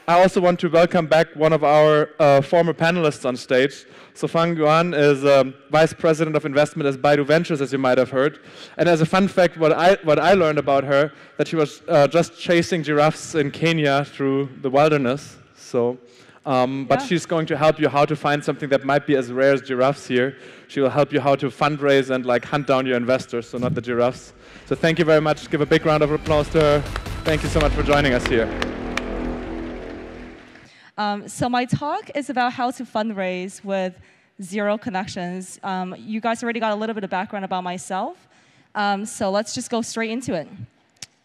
I also want to welcome back one of our former panelists on stage. So Fang Yuan is Vice President of Investment at Baidu Ventures, as you might have heard. And as a fun fact, what I learned about her, that she was just chasing giraffes in Kenya through the wilderness. So, but she's going to help you how to find something that might be as rare as giraffes here. She will help you how to fundraise and like hunt down your investors, so not the giraffes. So thank you very much. Give a big round of applause to her. Thank you so much for joining us here. So my talk is about how to fundraise with zero connections. You guys already got a little bit of background about myself. So let's just go straight into it.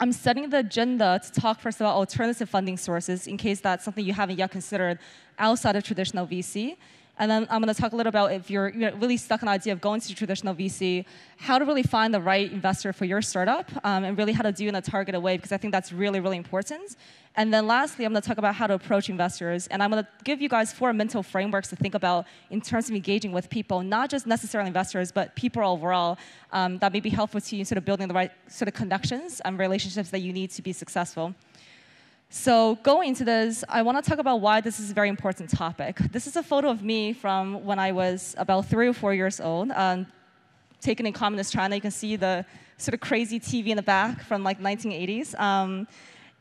I'm setting the agenda to talk first about alternative funding sources in case that's something you haven't yet considered outside of traditional VC. And then I'm going to talk a little about if you're really stuck on the idea of going to traditional VC, how to really find the right investor for your startup, and really how to do it in a targeted way, because I think that's really, really important. And then lastly, I'm going to talk about how to approach investors. And I'm going to give you guys 4 mental frameworks to think about in terms of engaging with people, not just necessarily investors, but people overall, that may be helpful to you in sort of building the right sort of connections and relationships that you need to be successful. So going into this, I want to talk about why this is a very important topic. This is a photo of me from when I was about 3 or 4 years old, taken in communist China. You can see the sort of crazy TV in the back from like 1980s.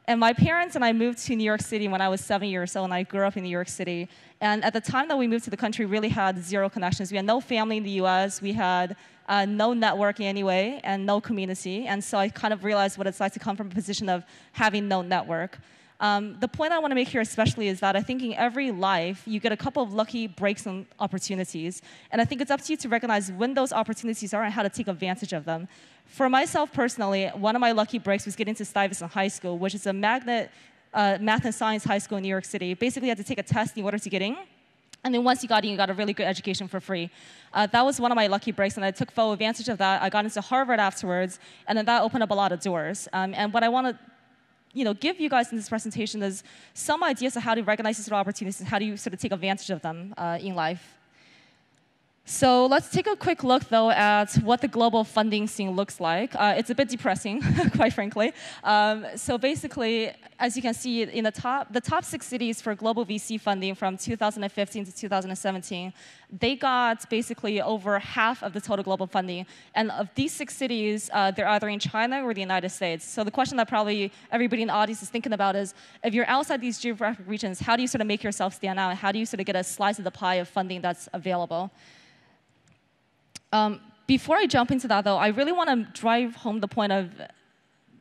And my parents and I moved to New York City when I was 7 years old, and I grew up in New York City. And at the time that we moved to the country, we really had zero connections. We had no family in the US. We had no networking anyway, and no community. And so I kind of realized what it's like to come from a position of having no network. The point I want to make here especially is that I think in every life, you get a couple of lucky breaks and opportunities. And I think it's up to you to recognize when those opportunities are and how to take advantage of them. For myself personally, one of my lucky breaks was getting to Stuyvesant High School, which is a magnet math and science high school in New York City. Basically, you had to take a test in order to get in. And then once you got in, you got a really good education for free. That was one of my lucky breaks, and I took full advantage of that. I got into Harvard afterwards, and then that opened up a lot of doors. And what I want to give you guys in this presentation is some ideas of how to recognize these sort of opportunities and how do you sort of take advantage of them in life. So let's take a quick look, though, at what the global funding scene looks like. It's a bit depressing, quite frankly. So basically, as you can see, in the top 6 cities for global VC funding from 2015 to 2017, they got basically over half of the total global funding. And of these 6 cities, they're either in China or the United States. So the question that probably everybody in the audience is thinking about is, if you're outside these geographic regions, how do you sort of make yourself stand out? And how do you sort of get a slice of the pie of funding that's available? Before I jump into that, though, I really want to drive home the point of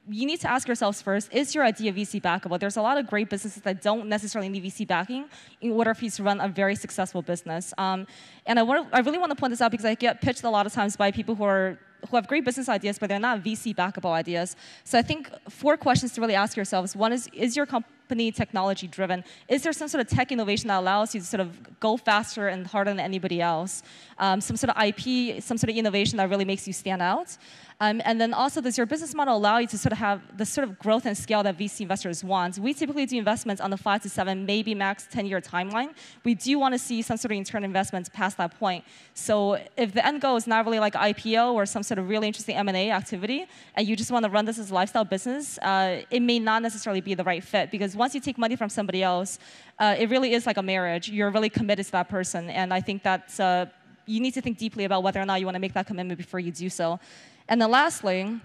you need to ask yourselves first, is your idea VC backable? There's a lot of great businesses that don't necessarily need VC backing in order for you to run a very successful business. And I really want to point this out because I get pitched a lot of times by people who have great business ideas, but they're not VC backable ideas. So I think 4 questions to really ask yourselves. One is your company technology driven? Is there some sort of tech innovation that allows you to sort of go faster and harder than anybody else? Some sort of IP, some sort of innovation that really makes you stand out? And then also, does your business model allow you to sort of have the sort of growth and scale that VC investors want? We typically do investments on the 5 to 7, maybe max 10-year timeline. We do want to see some sort of return investments past that point. So if the end goal is not really like IPO or some sort of really interesting M&A activity, and you just want to run this as a lifestyle business, it may not necessarily be the right fit. Because once you take money from somebody else, it really is like a marriage. You're really committed to that person. And I think that you need to think deeply about whether or not you want to make that commitment before you do so. And then lastly,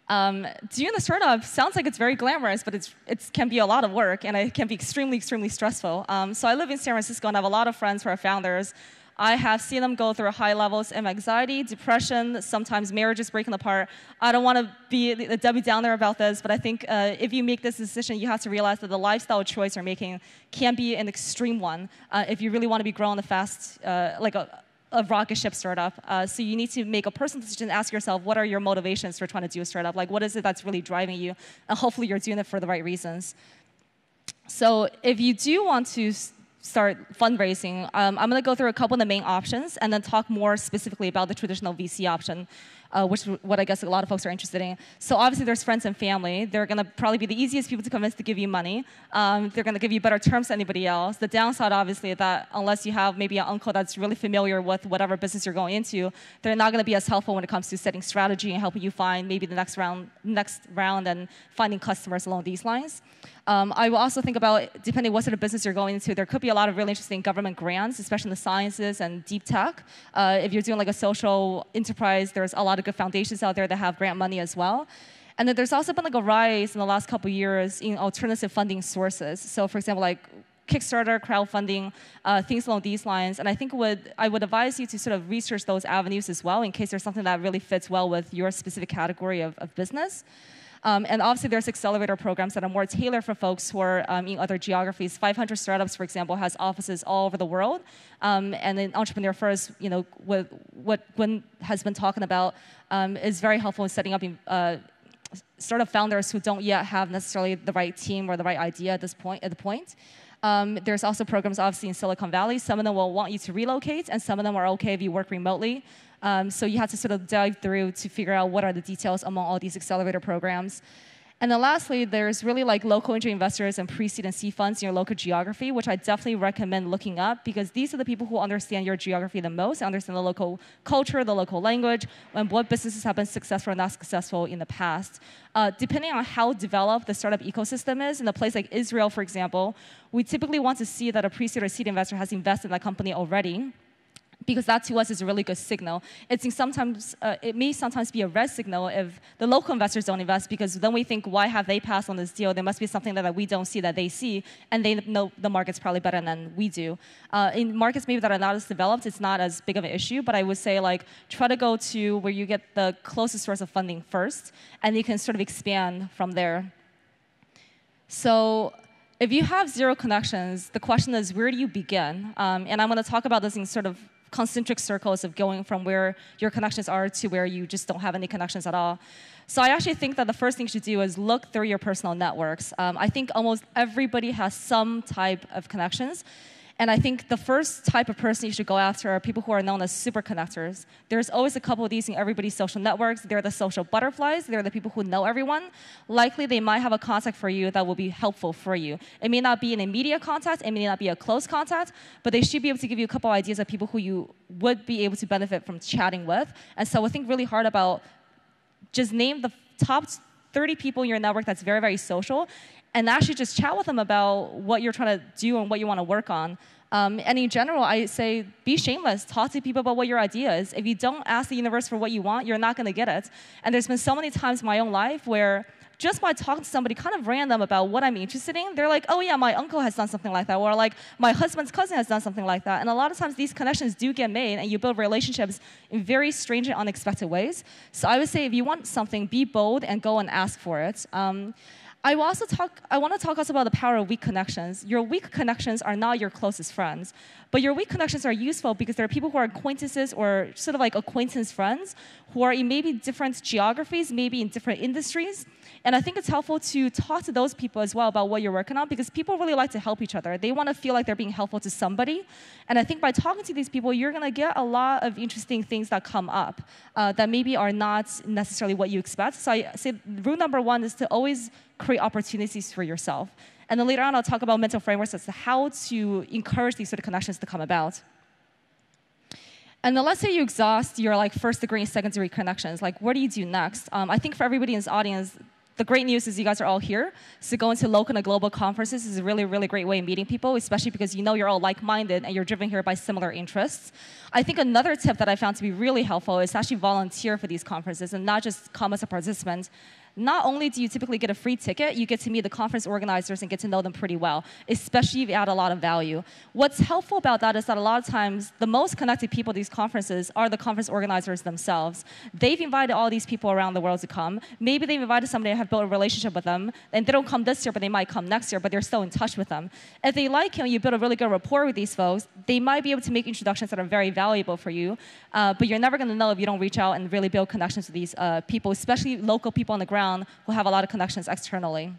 doing the startup sounds like it's very glamorous, but it can be a lot of work, and it can be extremely, extremely stressful. So I live in San Francisco, and I have a lot of friends who are founders. I have seen them go through high levels of anxiety, depression, sometimes marriages breaking apart. I don't want to be a Debbie Downer about this, but I think if you make this decision, you have to realize that the lifestyle choice you're making can be an extreme one if you really want to be growing fast, like a rocket ship startup. So you need to make a personal decision, ask yourself, what are your motivations for trying to do a startup? Like, what is it that's really driving you? And hopefully you're doing it for the right reasons. So if you do want to start fundraising, I'm going to go through a couple of the main options and then talk more specifically about the traditional VC option. which is what I guess a lot of folks are interested in. So obviously there's friends and family. They're going to probably be the easiest people to convince to give you money. They're going to give you better terms than anybody else. The downside, obviously, is that unless you have maybe an uncle that's really familiar with whatever business you're going into, they're not going to be as helpful when it comes to setting strategy and helping you find maybe the next round and finding customers along these lines. I will also think about, depending what sort of business you're going into, there could be a lot of really interesting government grants, especially in the sciences and deep tech. If you're doing like a social enterprise, there's a lot of good foundations out there that have grant money as well. And then there's also been like a rise in the last couple of years in alternative funding sources. So for example, like Kickstarter, crowdfunding, things along these lines. And I think I would advise you to sort of research those avenues as well in case there's something that really fits well with your specific category of business. And obviously, there's accelerator programs that are more tailored for folks who are in other geographies. 500 Startups, for example, has offices all over the world. And then Entrepreneur First, with what Gwen has been talking about, is very helpful in setting up startup founders who don't yet have necessarily the right team or the right idea at the point. There's also programs, obviously, in Silicon Valley. Some of them will want you to relocate, and some of them are OK if you work remotely. So you have to sort of dive through to figure out what are the details among all these accelerator programs. And then lastly, there's really like local angel investors and pre-seed and seed funds in your local geography, which I definitely recommend looking up because these are the people who understand your geography the most, understand the local culture, the local language, and what businesses have been successful or not successful in the past. Depending on how developed the startup ecosystem is, in a place like Israel, for example, we typically want to see that a pre-seed or seed investor has invested in that company already, because that to us is a really good signal. It may sometimes be a red signal if the local investors don't invest, because then we think, why have they passed on this deal? There must be something that we don't see that they see, and they know the markets probably better than we do. In markets maybe that are not as developed, it's not as big of an issue, but I would say try to go to where you get the closest source of funding first, and you can sort of expand from there. So if you have zero connections, the question is, where do you begin? And I'm going to talk about this in sort of concentric circles of going from where your connections are to where you just don't have any connections at all. So I actually think that the first thing you should do is look through your personal networks. I think almost everybody has some type of connections. And I think the first type of person you should go after are people who are known as super connectors. There's always a couple of these in everybody's social networks. They're the social butterflies. They're the people who know everyone. Likely, they might have a contact for you that will be helpful for you. It may not be an immediate contact. It may not be a close contact. But they should be able to give you a couple of ideas of people who you would be able to benefit from chatting with. And so I think really hard about just name the top 30 people in your network that's very, very social, and actually just chat with them about what you're trying to do and what you want to work on. And in general, I say be shameless. Talk to people about what your idea is. If you don't ask the universe for what you want, you're not going to get it. And there's been so many times in my own life where just by talking to somebody kind of random about what I'm interested in, they're like, oh yeah, my uncle has done something like that, or like my husband's cousin has done something like that. And a lot of times these connections do get made, and you build relationships in very strange and unexpected ways. So I would say if you want something, be bold and go and ask for it. I want to talk also about the power of weak connections. Your weak connections are not your closest friends, but your weak connections are useful because there are people who are acquaintances or sort of like acquaintance friends who are in maybe different geographies, maybe in different industries. And I think it's helpful to talk to those people as well about what you're working on, because people really like to help each other. They want to feel like they're being helpful to somebody. And I think by talking to these people, you're going to get a lot of interesting things that come up that maybe are not necessarily what you expect. So I say rule number one is to always create opportunities for yourself. And then later on, I'll talk about mental frameworks as to how to encourage these sort of connections to come about. And then let's say you exhaust your first degree and second degree connections. What do you do next? I think for everybody in this audience, the great news is you guys are all here. So going to local and global conferences is a really, really great way of meeting people, especially because you're all like-minded and you're driven here by similar interests. I think another tip that I found to be really helpful is to actually volunteer for these conferences and not just come as a participant. Not only do you typically get a free ticket, you get to meet the conference organizers and get to know them pretty well, especially if you add a lot of value. What's helpful about that is that a lot of times, the most connected people at these conferences are the conference organizers themselves. They've invited all these people around the world to come. Maybe they've invited somebody and have built a relationship with them, and they don't come this year, but they might come next year, but they're still in touch with them. If they like you and you build a really good rapport with these folks, they might be able to make introductions that are very valuable for you, but you're never going to know if you don't reach out and really build connections with these people, especially local people on the ground who have a lot of connections externally.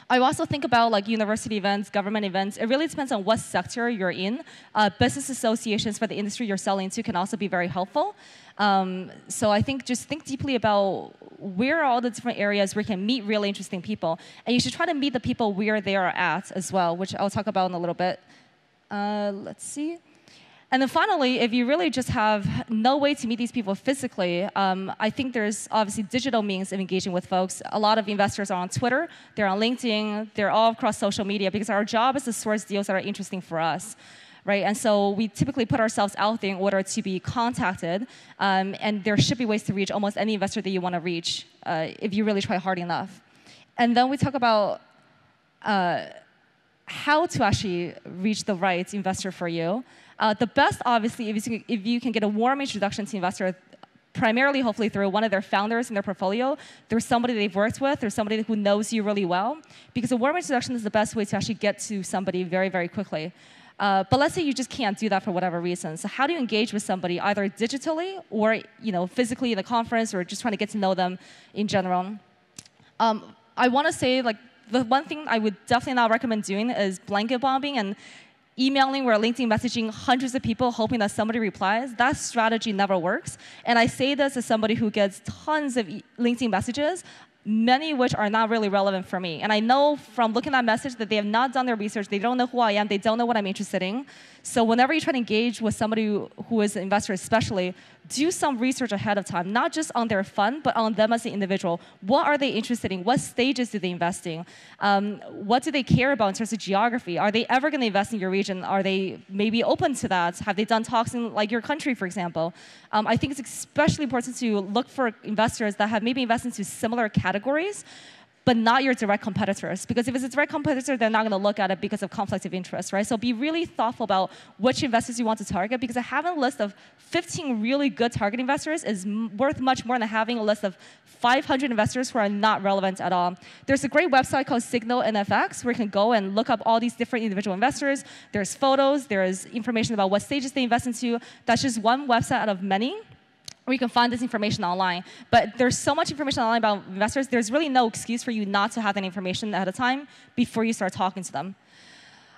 I also think about like university events, government events. It really depends on what sector you're in. Business associations for the industry you're selling to can also be very helpful. So I think just think deeply about where are all the different areas where you can meet really interesting people. And you should try to meet the people where they are at as well, which I'll talk about in a little bit. Let's see. And then finally, if you really just have no way to meet these people physically, I think there's obviously digital means of engaging with folks. A lot of investors are on Twitter, they're on LinkedIn, they're all across social media because our job is to source deals that are interesting for us. Right? And so we typically put ourselves out there in order to be contacted, and there should be ways to reach almost any investor that you want to reach if you really try hard enough. And then we talk about how to actually reach the right investor for you. The best, obviously, if you can get a warm introduction to investor, primarily, hopefully, through one of their founders in their portfolio, there's somebody they've worked with, there's somebody who knows you really well, because a warm introduction is the best way to actually get to somebody very, very quickly. But let's say you just can't do that for whatever reason. So how do you engage with somebody, either digitally or physically in a conference, or just trying to get to know them in general? I want to say, like, the one thing I would definitely not recommend doing is blanket bombing and emailing or LinkedIn messaging hundreds of people hoping that somebody replies. That strategy never works. And I say this as somebody who gets tons of LinkedIn messages, many of which are not really relevant for me. And I know from looking at that message that they have not done their research, they don't know who I am, they don't know what I'm interested in. So whenever you try to engage with somebody who is an investor especially, do some research ahead of time, not just on their fund, but on them as an individual. What are they interested in? What stages do they invest in? What do they care about in terms of geography? Are they ever going to invest in your region? Are they maybe open to that? Have they done talks in like your country, for example? I think it's especially important to look for investors that have maybe invested into similar categories, but not your direct competitors. Because if it's a direct competitor, they're not going to look at it because of conflict of interest, right? So be really thoughtful about which investors you want to target, because having a list of 15 really good target investors is worth much more than having a list of 500 investors who are not relevant at all. There's a great website called Signal NFX where you can go and look up all these different individual investors. There's photos, there's information about what stages they invest into. That's just one website out of many, or you can find this information online. But there's so much information online about investors, there's really no excuse for you not to have that information ahead of time before you start talking to them.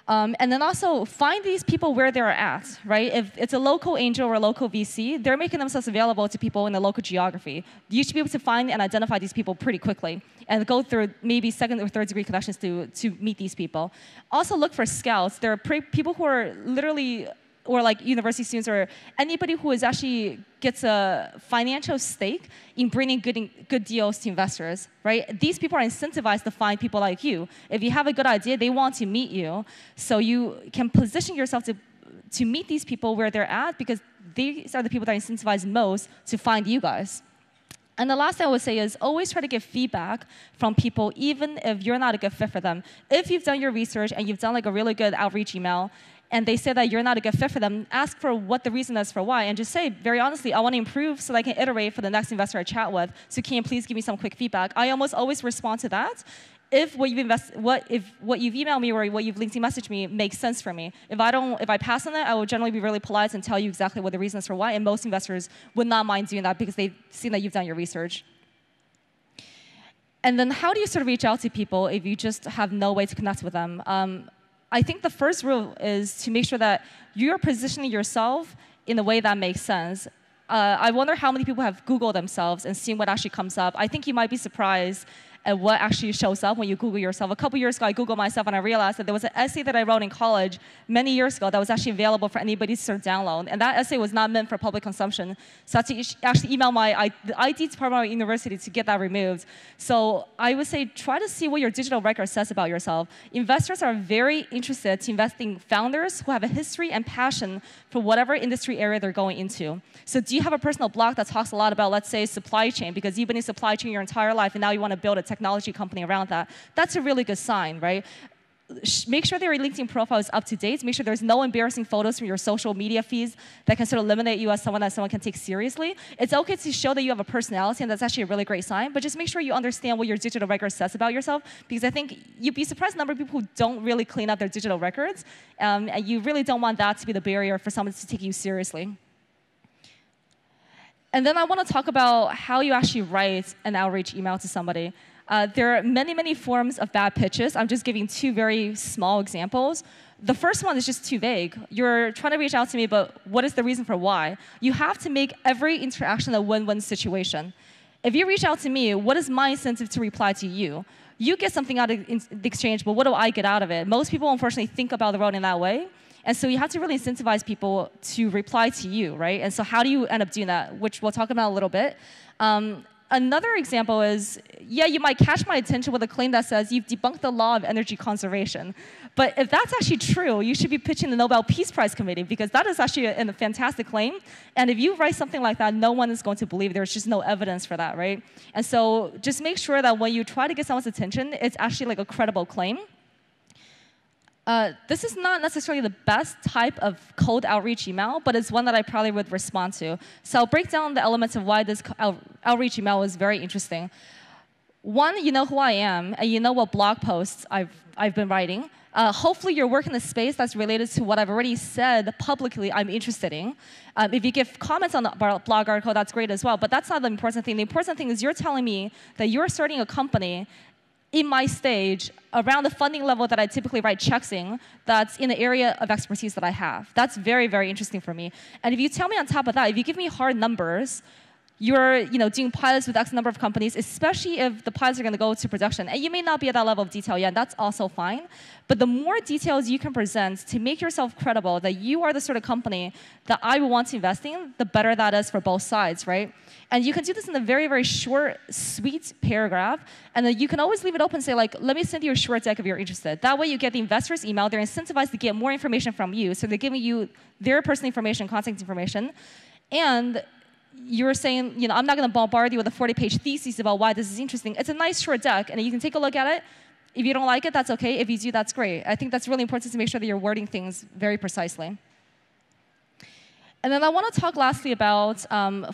And then also, find these people where they're at, right? If it's a local angel or a local VC, they're making themselves available to people in the local geography. You should be able to find and identify these people pretty quickly and go through maybe second or third degree connections to meet these people. Also look for scouts. There are people who are literally, or like university students, or anybody who is actually gets a financial stake in bringing good deals to investors, right? These people are incentivized to find people like you. If you have a good idea, they want to meet you. So you can position yourself to meet these people where they're at, because these are the people that are incentivized most to find you guys. And the last thing I would say is always try to get feedback from people, even if you're not a good fit for them. If you've done your research and you've done like a really good outreach email, and they say that you're not a good fit for them, ask for what the reason is for why, and just say, very honestly, I want to improve so that I can iterate for the next investor I chat with, so can you please give me some quick feedback? I almost always respond to that if what you've emailed me or what you've LinkedIn messaged me makes sense for me. If I pass on it, I will generally be really polite and tell you exactly what the reason is for why, and most investors would not mind doing that because they've seen that you've done your research. And then how do you sort of reach out to people if you just have no way to connect with them? I think the first rule is to make sure that you're positioning yourself in a way that makes sense. I wonder how many people have Googled themselves and seen what actually comes up. I think you might be surprised at what actually shows up when you Google yourself. A couple years ago, I Googled myself, and I realized that there was an essay that I wrote in college many years ago that was actually available for anybody to sort of download. And that essay was not meant for public consumption. So I had to actually email the IT department of my university to get that removed. So I would say try to see what your digital record says about yourself. Investors are very interested to invest in founders who have a history and passion for whatever industry area they're going into. So do you have a personal blog that talks a lot about, let's say, supply chain, because you've been in supply chain your entire life and now you want to build a technology company around that? That's a really good sign, right? Make sure that your LinkedIn profile is up to date. Make sure there's no embarrassing photos from your social media feeds that can sort of eliminate you as someone that someone can take seriously. It's okay to show that you have a personality, and that's actually a really great sign, but just make sure you understand what your digital record says about yourself, because I think you'd be surprised the number of people who don't really clean up their digital records, and you really don't want that to be the barrier for someone to take you seriously. And then I want to talk about how you actually write an outreach email to somebody. There are many, many forms of bad pitches. I'm just giving two very small examples. The first one is just too vague. You're trying to reach out to me, but what is the reason for why? You have to make every interaction a win-win situation. If you reach out to me, what is my incentive to reply to you? You get something out of the exchange, but what do I get out of it? Most people, unfortunately, think about the world in that way. And so you have to really incentivize people to reply to you, right? And so how do you end up doing that, which we'll talk about a little bit. Another example is, yeah, you might catch my attention with a claim that says you've debunked the law of energy conservation. But if that's actually true, you should be pitching the Nobel Peace Prize Committee, because that is actually a fantastic claim. And if you write something like that, no one is going to believe. There's just no evidence for that, right? And so just make sure that when you try to get someone's attention, it's actually like a credible claim. This is not necessarily the best type of cold outreach email, but it's one that I probably would respond to. So I'll break down the elements of why this outreach email is very interesting. One, you know who I am, and you know what blog posts I've been writing. Hopefully you're working in a space that's related to what I've already said publicly I'm interested in. If you give comments on the blog article, that's great as well, but that's not the important thing. The important thing is you're telling me that you're starting a company in my stage around the funding level that I typically write checks in, that's in the area of expertise that I have. That's very, very interesting for me. And if you tell me on top of that, if you give me hard numbers, you're doing pilots with X number of companies, especially if the pilots are going to go to production. And you may not be at that level of detail yet, that's also fine. But the more details you can present to make yourself credible that you are the sort of company that I would want to invest in, the better that is for both sides, right? And you can do this in a very, very short, sweet paragraph. And then you can always leave it open and say, like, let me send you a short deck if you're interested. That way you get the investor's email. They're incentivized to get more information from you. So they're giving you their personal information, contact information. And you're saying, I'm not going to bombard you with a 40-page thesis about why this is interesting. It's a nice short deck, and you can take a look at it. If you don't like it, that's okay. If you do, that's great. I think that's really important to make sure that you're wording things very precisely. And then I want to talk lastly about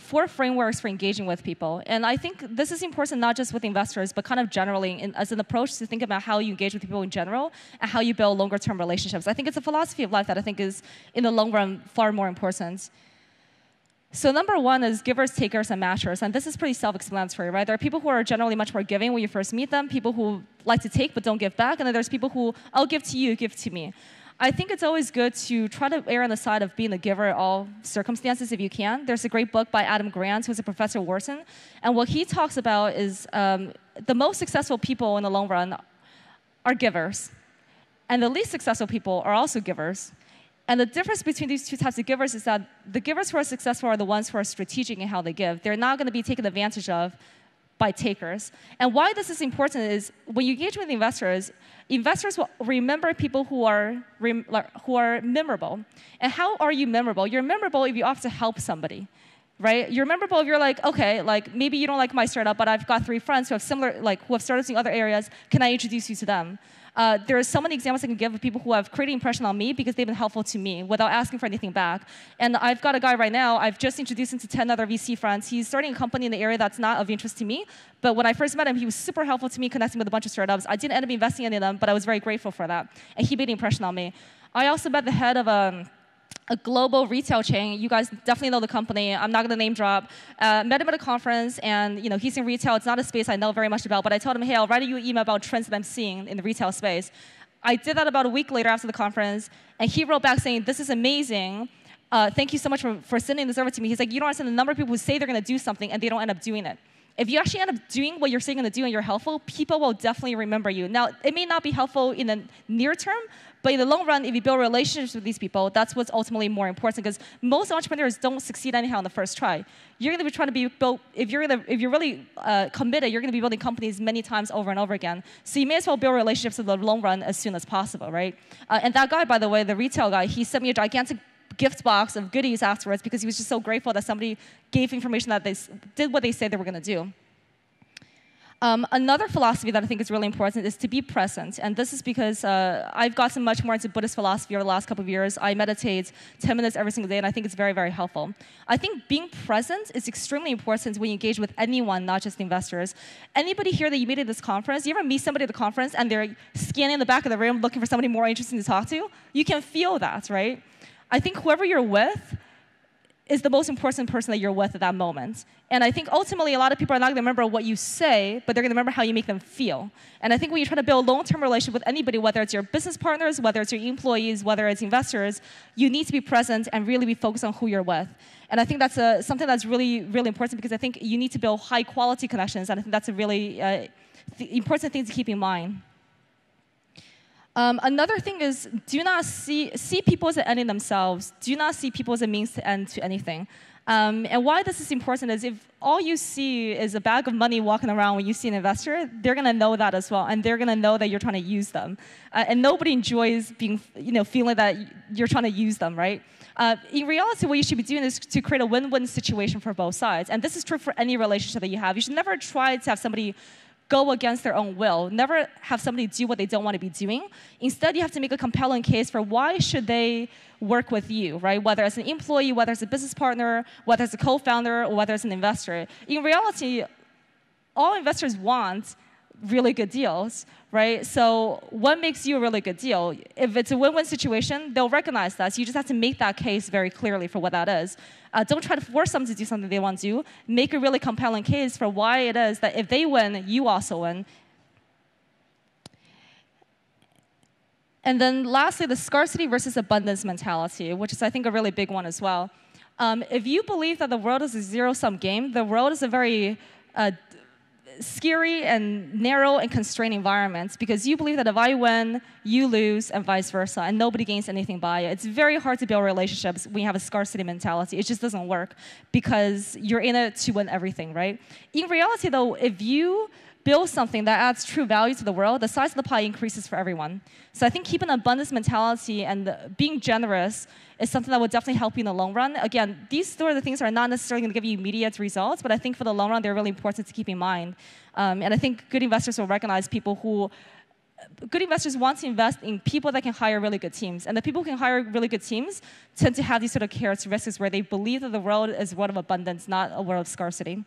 4 frameworks for engaging with people. And I think this is important not just with investors, but kind of generally as an approach to think about how you engage with people in general and how you build longer-term relationships. I think it's a philosophy of life that I think is, in the long run, far more important. So number 1 is givers, takers, and matchers. And this is pretty self-explanatory, right? There are people who are generally much more giving when you first meet them, people who like to take but don't give back, and then there's people who, I'll give to you, give to me. I think it's always good to try to err on the side of being a giver in all circumstances if you can. There's a great book by Adam Grant, who's a professor at Wharton, and what he talks about is the most successful people in the long run are givers, and the least successful people are also givers. And the difference between these two types of givers is that the givers who are successful are the ones who are strategic in how they give. They're not going to be taken advantage of by takers. And why this is important is when you engage with investors, investors will remember people who are memorable. And how are you memorable? You're memorable if you offer to help somebody, right? You're memorable if you're like, okay, like maybe you don't like my startup, but I've got 3 friends who have similar, who have startups in other areas. Can I introduce you to them? There are so many examples I can give of people who have created an impression on me because they've been helpful to me without asking for anything back. And I've got a guy right now, I've just introduced him to 10 other VC friends. He's starting a company in the area that's not of interest to me. But when I first met him, he was super helpful to me, connecting with a bunch of startups. I didn't end up investing in any of them, but I was very grateful for that. And he made an impression on me. I also met the head of a global retail chain. You guys definitely know the company. I'm not going to name drop. Met him at a conference, and he's in retail. It's not a space I know very much about, but I told him, hey, I'll write you an email about trends that I'm seeing in the retail space. I did that about a week later after the conference, and he wrote back saying, this is amazing. Thank you so much for sending this over to me. He's like, you don't understand the number of people who say they're going to do something, and they don't end up doing it. If you actually end up doing what you're saying you're going to do and you're helpful, people will definitely remember you. Now, it may not be helpful in the near term, but in the long run, if you build relationships with these people, that's what's ultimately more important, because most entrepreneurs don't succeed anyhow on the first try. You're going to be trying to be built, if you're really committed, you're going to be building companies many times over and over again. So you may as well build relationships in the long run as soon as possible, right? And that guy, by the way, the retail guy, he sent me a gigantic gift box of goodies afterwards because he was just so grateful that somebody gave information that they did what they said they were going to do. Another philosophy that I think is really important is to be present. And this is because I've gotten much more into Buddhist philosophy over the last couple of years. I meditate 10 minutes every single day, and I think it's very, very helpful. I think being present is extremely important when you engage with anyone, not just investors. Anybody here that you meet at this conference, you ever meet somebody at the conference and they're scanning the back of the room looking for somebody more interesting to talk to? You can feel that, right? I think whoever you're with is the most important person that you're with at that moment. And I think ultimately a lot of people are not going to remember what you say, but they're going to remember how you make them feel. And I think when you try to build a long-term relationship with anybody, whether it's your business partners, whether it's your employees, whether it's investors, you need to be present and really be focused on who you're with. And I think that's something that's really, really important because I think you need to build high-quality connections, and I think that's a really important thing to keep in mind. Another thing is, do not see people as an end in themselves. Do not see people as a means to end to anything. And why this is important is if all you see is a bag of money walking around when you see an investor, they're going to know that as well, and they're going to know that you're trying to use them. And nobody enjoys being, feeling that you're trying to use them, right? In reality, what you should be doing is to create a win-win situation for both sides. And this is true for any relationship that you have. You should never try to have somebody go against their own will. Never have somebody do what they don't want to be doing. Instead, you have to make a compelling case for why should they work with you, right? Whether as an employee, whether as a business partner, whether as a co-founder, or whether as an investor. In reality, all investors want really good deals, right? So what makes you a really good deal? If it's a win-win situation, they'll recognize that. So you just have to make that case very clearly for what that is. Don't try to force them to do something they want to do. Make a really compelling case for why it is that if they win, you also win. And then lastly, the scarcity versus abundance mentality, which is, I think, a really big one as well. If you believe that the world is a zero-sum game, the world is a very scary and narrow and constrained environment because you believe that if I win, you lose, and vice versa, and nobody gains anything by it. It's very hard to build relationships when you have a scarcity mentality. It just doesn't work because you're in it to win everything, right? In reality, though, if you build something that adds true value to the world, the size of the pie increases for everyone. So I think keeping an abundance mentality and being generous is something that will definitely help you in the long run. Again, these sort of things are not necessarily going to give you immediate results, but I think for the long run, they're really important to keep in mind. And I think good investors will recognize good investors want to invest in people that can hire really good teams. And the people who can hire really good teams tend to have these sort of characteristics where they believe that the world is a world of abundance, not a world of scarcity.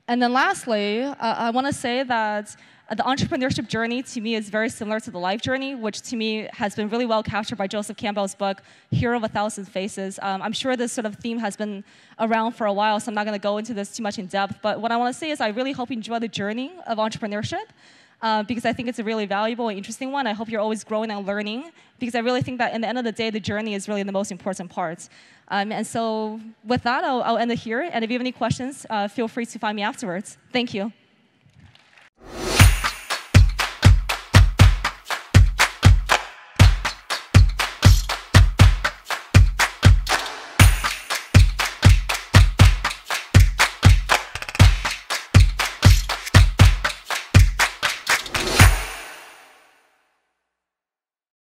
And then lastly, I want to say that the entrepreneurship journey, to me, is very similar to the life journey, which to me has been really well captured by Joseph Campbell's book, Hero of a Thousand Faces. I'm sure this sort of theme has been around for a while, so I'm not going to go into this too much in depth. But what I want to say is I really hope you enjoy the journey of entrepreneurship because I think it's a really valuable and interesting one. I hope you're always growing and learning because I really think that in the end of the day, the journey is really the most important part. And so with that, I'll end it here. And if you have any questions, feel free to find me afterwards. Thank you.